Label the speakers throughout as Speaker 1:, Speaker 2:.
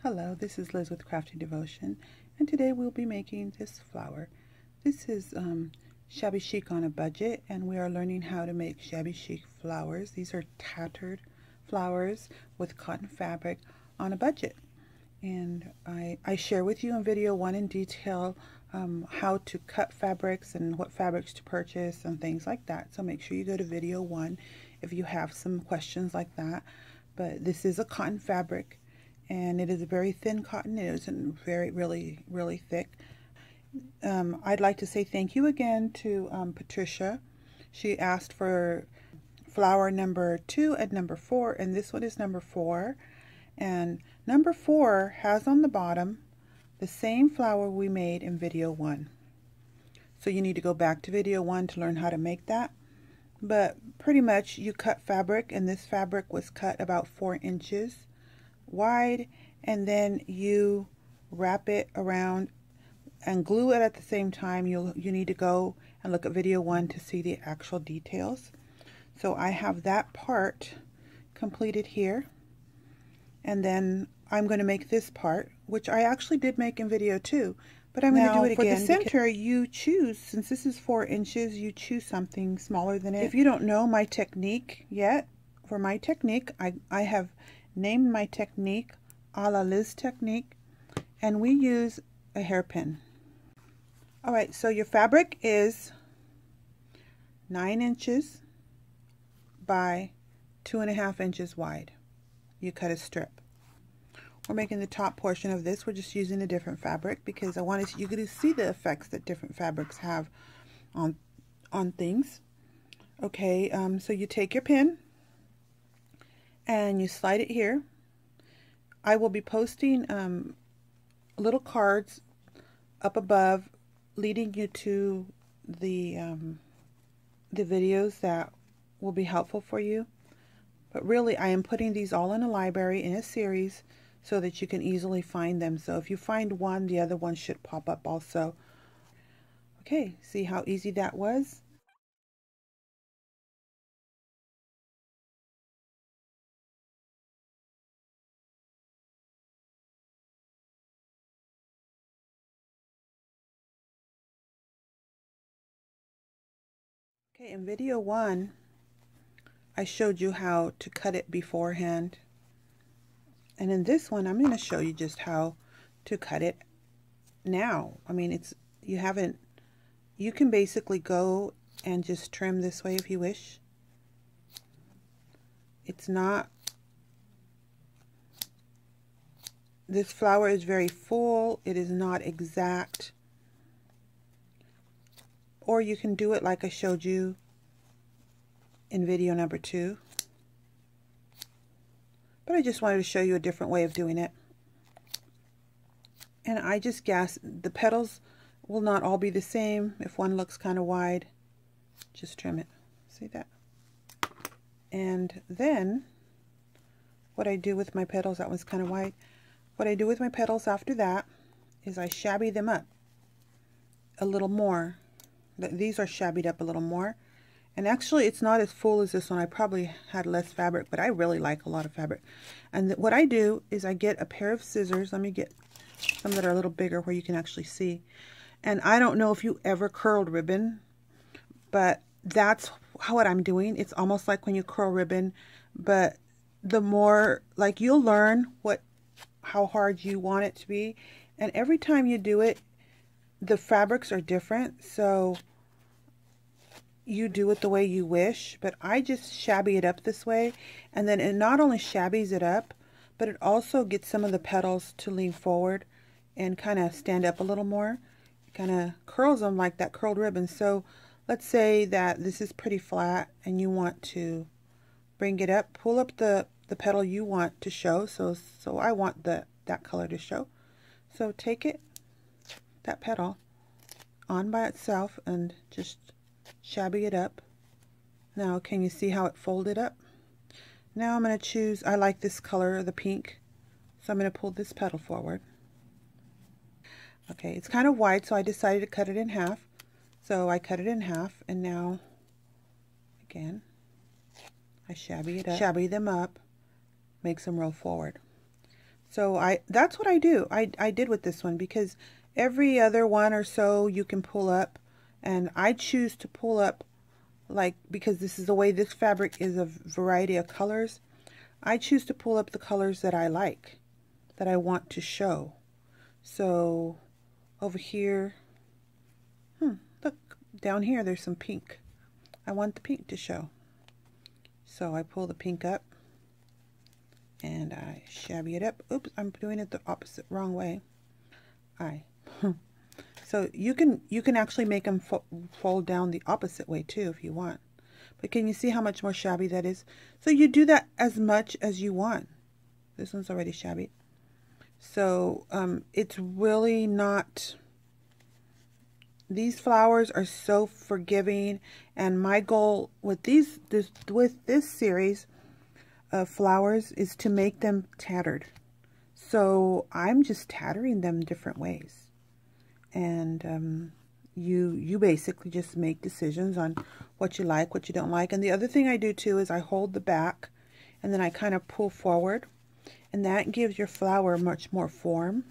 Speaker 1: Hello, this is Liz with Crafty Devotion, and today we'll be making this flower. This is Shabby Chic on a budget, and we are learning how to make Shabby Chic flowers. These are tattered flowers with cotton fabric on a budget. And I share with you in video 1 in detail how to cut fabrics and what fabrics to purchase and things like that. So make sure you go to video 1 if you have some questions like that. But this is a cotton fabric, and it is a very thin cotton. It isn't really thick. I'd like to say thank you again to Patricia. She asked for flower number 2 and number 4, and this one is number 4. And number 4 has on the bottom the same flower we made in video 1. So you need to go back to video 1 to learn how to make that. But pretty much you cut fabric, and this fabric was cut about 4 inches wide, and then you wrap it around and glue it at the same time. You need to go and look at video 1 to see the actual details. So I have that part completed here, and then I'm going to make this part, which I actually did make in video 2, but I'm going to do it again. For the center, you choose, since this is 4 inches, you choose something smaller than it. If you don't know my technique yet, for my technique, I have named my technique a la Liz technique, and we use a hairpin. Alright, so your fabric is 9 inches by 2.5 inches wide. You cut a strip. We're making the top portion of this. We're just using a different fabric because I wanted you to see the effects that different fabrics have on things. Okay, so you take your pin and you slide it here. I will be posting little cards up above leading you to the videos that will be helpful for you. But really, I am putting these all in a library in a series so that you can easily find them. So if you find one, the other one should pop up also. Okay, see how easy that was? Okay, in video 1, I showed you how to cut it beforehand. And in this one, I'm going to show you just how to cut it now. I mean, you can basically go and just trim this way if you wish. It's not, this flower is very full. It is not exact. Or you can do it like I showed you in video number 2. But I just wanted to show you a different way of doing it. And I just guess the petals will not all be the same. If one looks kind of wide, just trim it. See that? And then what I do with my petals, that one's kind of wide. What I do with my petals after that is I shabby them up a little more. These are shabbied up a little more. And actually, it's not as full as this one. I probably had less fabric, but I really like a lot of fabric. And what I do is I get a pair of scissors. Let me get some that are a little bigger where you can actually see. And I don't know if you ever curled ribbon, but that's what I'm doing. It's almost like when you curl ribbon, but the more, like, you'll learn how hard you want it to be. And every time you do it, the fabrics are different. So you do it the way you wish, but I just shabby it up this way, and then it not only shabbies it up, but it also gets some of the petals to lean forward and kind of stand up a little more. It kind of curls them like that curled ribbon. So let's say that this is pretty flat and you want to bring it up, pull up the petal you want to show. So I want that color to show. So take it, that petal, on by itself and just shabby it up. Now can you see how it folded up? Now I'm going to choose, I like this color, the pink, so I'm going to pull this petal forward. Okay, it's kind of wide, so I decided to cut it in half. So I cut it in half, and now again I shabby it up, shabby them up, makes them roll forward. So that's what I do. I did with this one, because every other one or so you can pull up, and I choose to pull up, like, because this is the way this fabric is, a variety of colors. I choose to pull up the colors that I like, that I want to show. So over here, look, down here there's some pink. I want the pink to show. So I pull the pink up and I shabby it up. Oops, I'm doing it the opposite, wrong way. So you can actually make them fold down the opposite way too if you want. But can you see how much more shabby that is? So you do that as much as you want. This one's already shabby. So it's really not, these flowers are so forgiving, and my goal with this series of flowers is to make them tattered. So I'm just tattering them different ways, and you basically just make decisions on what you like, what you don't like. And the other thing I do too is I hold the back and then I kind of pull forward, and that gives your flower much more form.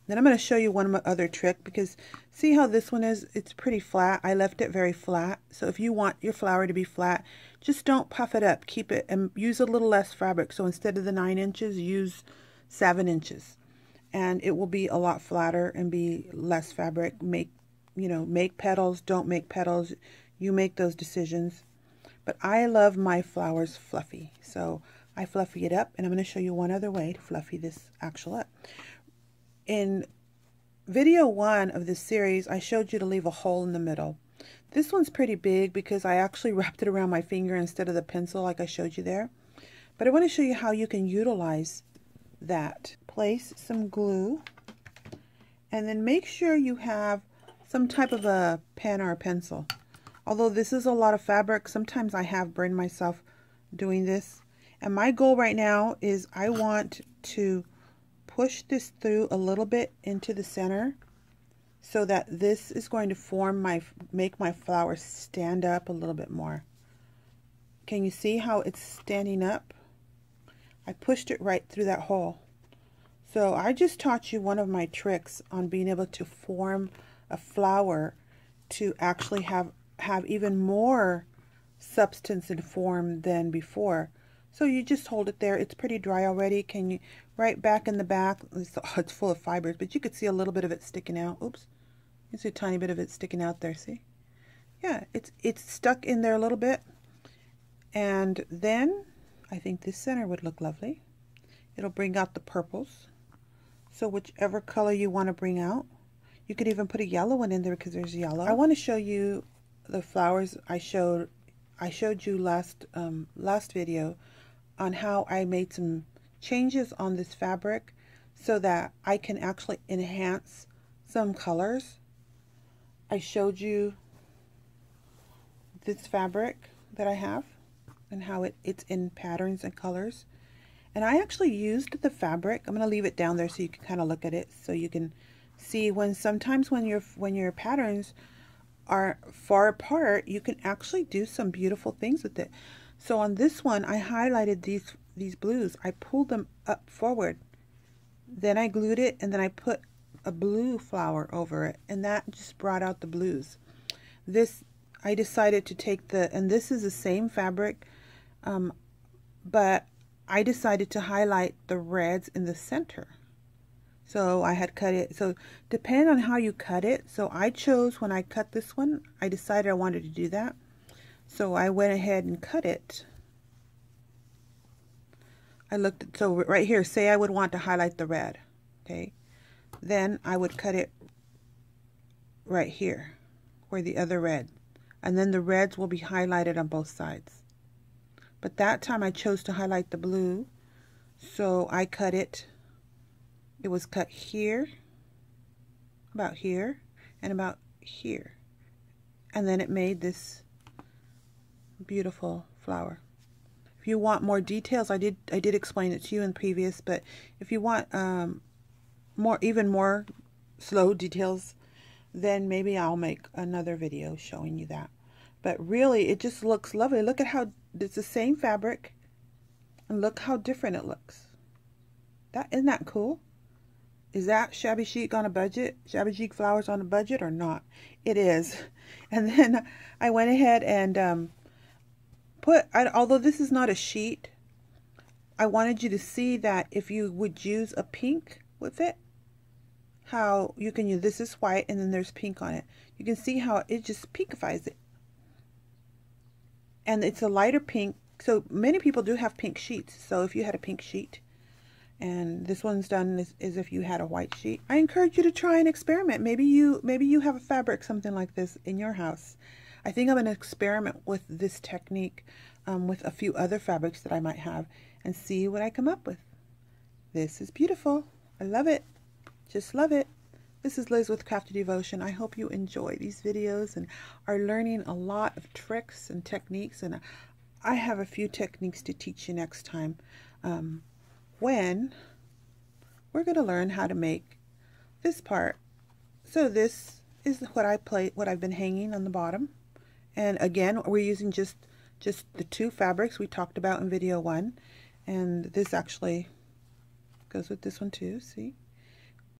Speaker 1: Then I'm going to show you one other trick, because see how this one is, it's pretty flat. I left it very flat. So if you want your flower to be flat, just don't puff it up. Keep it, and use a little less fabric. So instead of the 9 inches, use 7 inches. And it will be a lot flatter and be less fabric. Make petals, don't make petals. You make those decisions. But I love my flowers fluffy. So I fluffy it up, and I'm going to show you one other way to fluffy this actual up. In video 1 of this series, I showed you to leave a hole in the middle. This one's pretty big because I actually wrapped it around my finger instead of the pencil like I showed you there. But I want to show you how you can utilize that. Place some glue, and then make sure you have some type of a pen or a pencil. Although this is a lot of fabric, sometimes I have burned myself doing this. And my goal right now is I want to push this through a little bit into the center, so that this is going to make my flower stand up a little bit more. Can you see how it's standing up? I pushed it right through that hole. So I just taught you one of my tricks on being able to form a flower to actually have even more substance and form than before. So you just hold it there. It's pretty dry already. Can you, right back in the back, it's full of fibers, but you could see a little bit of it sticking out. Oops. You see a tiny bit of it sticking out there, see? Yeah, it's stuck in there a little bit. And then I think this center would look lovely. It'll bring out the purples. So whichever color you want to bring out. You could even put a yellow one in there because there's yellow. I want to show you the flowers I showed you last video on how I made some changes on this fabric so that I can actually enhance some colors. I showed you this fabric that I have and how it's in patterns and colors. And I actually used the fabric. I'm going to leave it down there so you can kind of look at it, so you can see sometimes when your patterns are far apart, you can actually do some beautiful things with it. So on this one, I highlighted these blues. I pulled them up forward. Then I glued it, and then I put a blue flower over it, and that just brought out the blues. This, I decided to take and this is the same fabric, but I decided to highlight the reds in the center. So I had cut it. So depending on how you cut it. So I chose, when I cut this one, I decided I wanted to do that. So I went ahead and cut it. I looked at, so right here, say I would want to highlight the red. Okay. Then I would cut it right here where the other red. And then the reds will be highlighted on both sides. But that time I chose to highlight the blue. So I cut it. It was cut here, about here, and about here. And then it made this beautiful flower. If you want more details, I did explain it to you in previous, but if you want even more slow details, then maybe I'll make another video showing you that. But really, it just looks lovely. Look at how it's the same fabric, and look how different it looks. Isn't that cool? Is that Shabby Chic on a budget? Shabby Chic flowers on a budget or not? It is. And then I went ahead and although this is not a sheet, I wanted you to see that if you would use a pink with it, how you can use, this is white and then there's pink on it. You can see how it just pinkifies it. And it's a lighter pink. So many people do have pink sheets. So if you had a pink sheet, and this one's done as if you had a white sheet, I encourage you to try and experiment. Maybe you have a fabric something like this in your house. I think I'm going to experiment with this technique with a few other fabrics that I might have and see what I come up with. This is beautiful. I love it. Just love it. This is Liz with Crafty Devotion. I hope you enjoy these videos and are learning a lot of tricks and techniques. And I have a few techniques to teach you next time when we're going to learn how to make this part. So this is what I've been hanging on the bottom. And again, we're using just the two fabrics we talked about in video 1. And this actually goes with this one too, see?